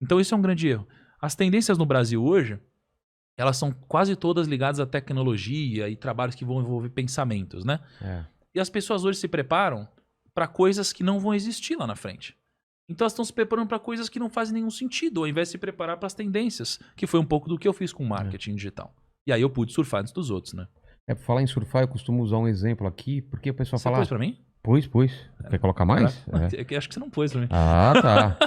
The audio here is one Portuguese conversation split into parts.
Então isso é um grande erro. As tendências no Brasil hoje, elas são quase todas ligadas à tecnologia e trabalhos que vão envolver pensamentos, né? É. E as pessoas hoje se preparam para coisas que não vão existir lá na frente. Então elas estão se preparando para coisas que não fazem nenhum sentido, ao invés de se preparar para as tendências, que foi um pouco do que eu fiz com marketing digital. E aí eu pude surfar antes dos outros, né? Pra falar em surfar, eu costumo usar um exemplo aqui, porque o pessoal Você fala... pôs pra mim? Pôs. Quer colocar mais? Caraca, é que acho que você não pôs pra mim. Ah, tá.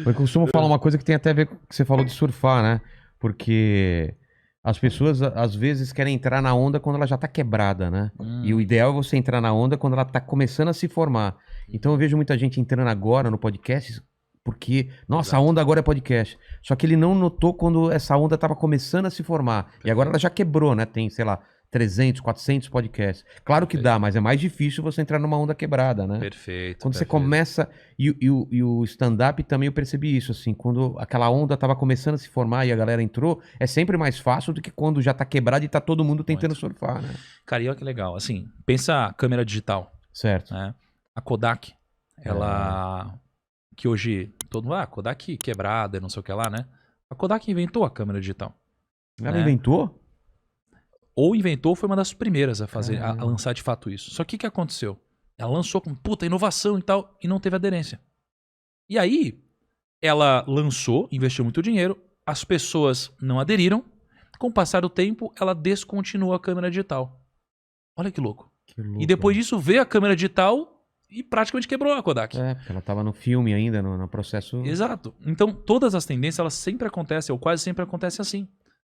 Eu costumo falar uma coisa que tem até a ver com o que você falou de surfar, né? Porque as pessoas às vezes querem entrar na onda quando ela já tá quebrada, né? E o ideal é você entrar na onda quando ela tá começando a se formar. Então eu vejo muita gente entrando agora no podcast porque, nossa, a Exato. onda agora é podcast. Só que ele não notou quando essa onda tava começando a se formar. E agora ela já quebrou, né? Tem, sei lá, 300, 400 podcasts. Claro que dá, mas é mais difícil você entrar numa onda quebrada, né? Perfeito. Quando você começa. E o stand-up também eu percebi isso, assim. Quando aquela onda tava começando a se formar e a galera entrou, é sempre mais fácil do que quando já tá quebrado e tá todo mundo tentando surfar, né? Cara, e olha que legal. Assim, pensa a câmera digital. Certo. Né? A Kodak, ela. Que hoje. Todo mundo. Ah, Kodak quebrada, não sei o que lá, né? A Kodak inventou a câmera digital. Ela né? inventou? Ou inventou, foi uma das primeiras a fazer, a lançar de fato isso. Só que o que aconteceu? Ela lançou com puta inovação e tal, e não teve aderência. E aí, ela lançou, investiu muito dinheiro, as pessoas não aderiram. Com o passar do tempo, ela descontinuou a câmera digital. Olha que louco. Que louco, E depois né? disso veio a câmera digital e praticamente quebrou a Kodak. É, porque ela tava no filme ainda, no processo. Exato. Então, todas as tendências, elas sempre acontecem, ou quase sempre acontecem assim.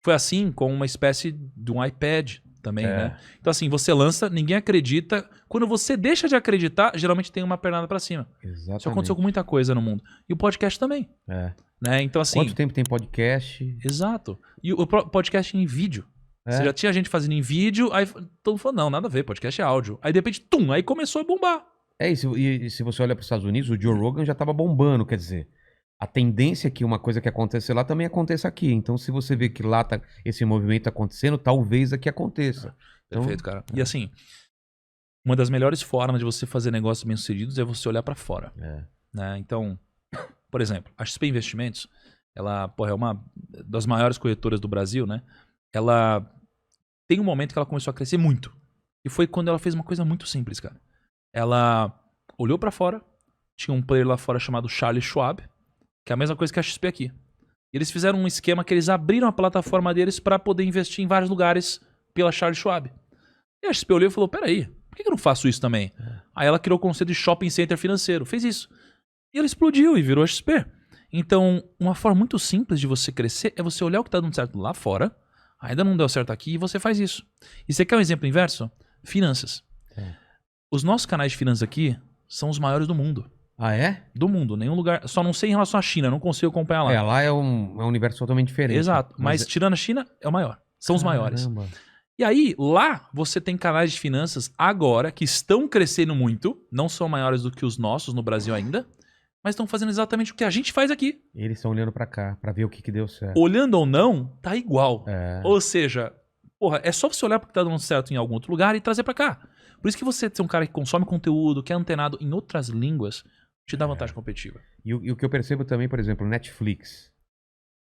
Foi assim com uma espécie de um iPad também, né? Então, assim, você lança, ninguém acredita. Quando você deixa de acreditar, geralmente tem uma pernada pra cima. Exatamente. Isso aconteceu com muita coisa no mundo. E o podcast também. Né? Então, assim... Quanto tempo tem podcast? Exato. E o podcast em vídeo. Você já tinha gente fazendo em vídeo, aí todo mundo falou, não, nada a ver, podcast é áudio. Aí, de repente, tum, aí começou a bombar. E se você olha para os Estados Unidos, o Joe Rogan já tava bombando, quer dizer... A tendência é que uma coisa que acontece lá também aconteça aqui. Então, se você vê que lá tá esse movimento acontecendo, talvez aqui aconteça. Perfeito, cara. E assim, uma das melhores formas de você fazer negócios bem-sucedidos é você olhar para fora. Né? Então, por exemplo, a XP Investimentos, ela é uma das maiores corretoras do Brasil, né? Ela tem um momento que ela começou a crescer muito. E foi quando ela fez uma coisa muito simples, cara. Ela olhou para fora, tinha um player lá fora chamado Charles Schwab, que é a mesma coisa que a XP aqui. E eles fizeram um esquema que eles abriram a plataforma deles para poder investir em vários lugares pela Charles Schwab. E a XP olhou e falou, peraí, por que eu não faço isso também? Aí ela criou o conceito de shopping center financeiro, fez isso. E ela explodiu e virou a XP. Então, uma forma muito simples de você crescer é você olhar o que está dando certo lá fora, ainda não deu certo aqui, e você faz isso. E você quer um exemplo inverso? Finanças. Os nossos canais de finanças aqui são os maiores do mundo. Ah, é? Do mundo, nenhum lugar. Só não sei em relação à China, não consigo acompanhar lá. Lá é um universo totalmente diferente. Exato, mas tirando a China, é o maior. São os maiores. Caramba. E aí, lá, você tem canais de finanças agora que estão crescendo muito, não são maiores do que os nossos no Brasil ainda, mas estão fazendo exatamente o que a gente faz aqui. Eles estão olhando pra cá, pra ver o que deu certo. Olhando ou não, tá igual. Ou seja, porra, é só você olhar porque tá dando certo em algum outro lugar e trazer pra cá. Por isso que você ser um cara que consome conteúdo, que é antenado em outras línguas, te dá vantagem competitiva. E o que eu percebo também, por exemplo, Netflix.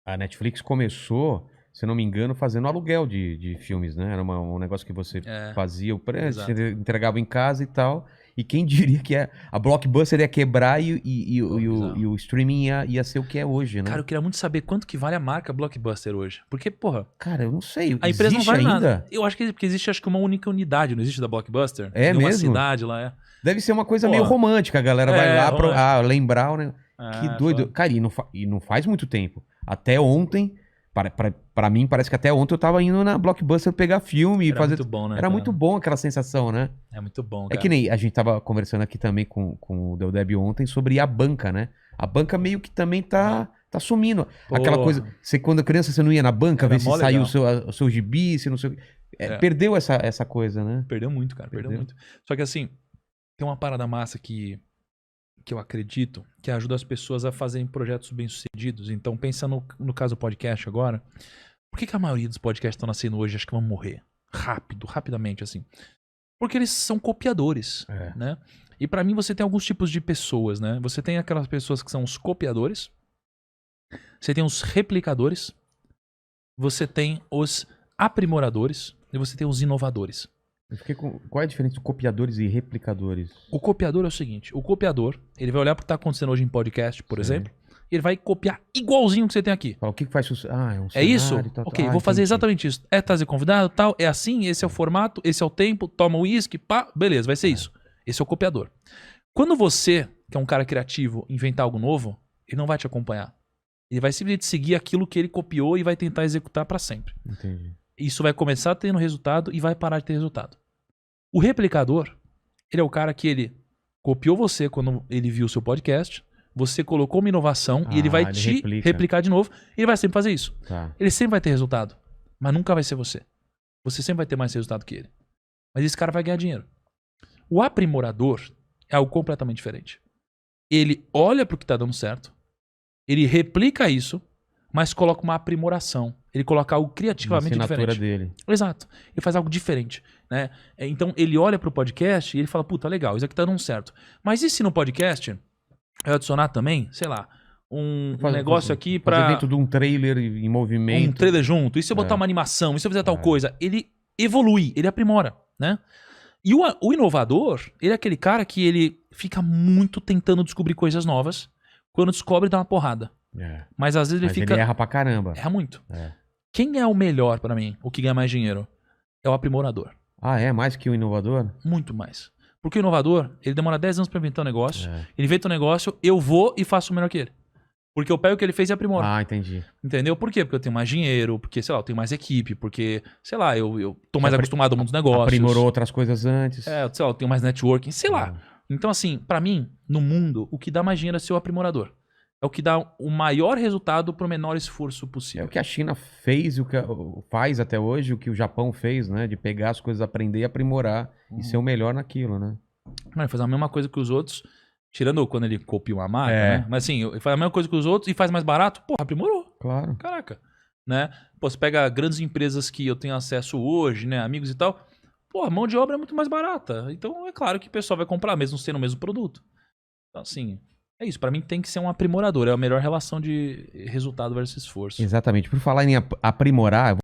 A Netflix começou, se não me engano, fazendo aluguel de filmes, né? Era um negócio que você fazia o preço, você entregava em casa e tal. E quem diria que a Blockbuster ia quebrar e o streaming ia ser o que é hoje, né? Cara, eu queria muito saber quanto que vale a marca Blockbuster hoje. Porque, porra... Cara, eu não sei. A empresa não vale ainda? nada. Eu acho que porque existe acho que uma única unidade, não existe da Blockbuster? É em uma mesmo? cidade lá, Deve ser uma coisa meio romântica. A galera vai lá pra lembrar, né? Que doido. Foda. Cara, e não faz muito tempo. Até ontem, pra mim, parece que até ontem eu tava indo na Blockbuster pegar filme e fazer. Muito bom, né? Era muito bom aquela sensação, né? É muito bom, É cara. que nem a gente tava conversando aqui também com o Del Deb ontem sobre a banca, né? A banca meio que também tá sumindo. Aquela coisa. Você, quando criança, você não ia na banca ver se saiu o seu gibi, se não sei o quê. Perdeu essa coisa, né? Perdeu muito, cara. Perdeu muito. Só que assim, tem uma parada massa que eu acredito que ajuda as pessoas a fazerem projetos bem-sucedidos. Então, pensa no caso do podcast agora. Por que a maioria dos podcasts estão nascendo hoje acho que vão morrer? Rapidamente, assim. Porque eles são copiadores, né? E pra mim você tem alguns tipos de pessoas, né? Você tem aquelas pessoas que são os copiadores, Você tem os replicadores, você tem os aprimoradores e você tem os inovadores. Qual é a diferença de copiadores e replicadores? O copiador é o seguinte, o copiador, ele vai olhar para o que está acontecendo hoje em podcast, por exemplo, e ele vai copiar igualzinho o que você tem aqui. O que faz sucesso? É um cenário, é isso? Tal, ok, vou fazer exatamente isso. É trazer convidado, tal, é assim, esse é o formato, esse é o tempo, toma o uísque, pá, beleza, vai ser isso. Esse é o copiador. Quando você, que é um cara criativo, inventar algo novo, ele não vai te acompanhar. Ele vai simplesmente seguir aquilo que ele copiou e vai tentar executar para sempre. Entendi. Isso vai começar tendo resultado e vai parar de ter resultado. O replicador, ele é o cara que ele copiou você quando ele viu o seu podcast, você colocou uma inovação e ele vai te replicar de novo e ele vai sempre fazer isso. Tá. Ele sempre vai ter resultado, mas nunca vai ser você. Você sempre vai ter mais resultado que ele. Mas esse cara vai ganhar dinheiro. O aprimorador é algo completamente diferente. Ele olha para o que está dando certo, ele replica isso, mas coloca uma aprimoração. Ele coloca algo criativamente diferente. Dele. Exato. Ele faz algo diferente, né? Então ele olha pro podcast e ele fala, puta, legal, isso aqui tá dando certo. Mas e se no podcast eu adicionar também, sei lá, um negócio aqui pra... dentro de um trailer em movimento. Um trailer junto. E se eu botar uma animação? E se eu fizer tal coisa? Ele evolui, ele aprimora, né? E o inovador, ele é aquele cara que ele fica muito tentando descobrir coisas novas. Quando descobre, dá uma porrada. Mas às vezes ele erra pra caramba. Erra muito. Quem é o melhor pra mim, o que ganha mais dinheiro? É o aprimorador. É mais que o inovador? Muito mais. Porque o inovador, ele demora 10 anos pra inventar um negócio. Ele inventa um negócio, eu vou e faço melhor que ele. Porque eu pego o que ele fez e aprimoro. Entendi. Entendeu? Por quê? Porque eu tenho mais dinheiro, porque, sei lá, eu tenho mais equipe, porque, sei lá, eu tô mais acostumado ao mundo dos negócios. Aprimorou outras coisas antes. Sei lá, eu tenho mais networking, sei lá. Então, assim, pra mim, no mundo, o que dá mais dinheiro é ser o aprimorador. É o que dá o maior resultado pro menor esforço possível. É o que a China fez e o que faz até hoje, o que o Japão fez, né? De pegar as coisas, aprender e aprimorar e ser o melhor naquilo, né? Ele faz a mesma coisa que os outros, tirando quando ele copia uma marca, né? Mas assim, ele faz a mesma coisa que os outros e faz mais barato, porra, aprimorou. Claro. Caraca. Né? Pô, você pega grandes empresas que eu tenho acesso hoje, né? Amigos e tal. Pô, a mão de obra é muito mais barata. Então é claro que o pessoal vai comprar, mesmo sendo o mesmo produto. Então, assim... É isso, pra mim tem que ser um aprimorador, é a melhor relação de resultado versus esforço. Exatamente. Por falar em aprimorar,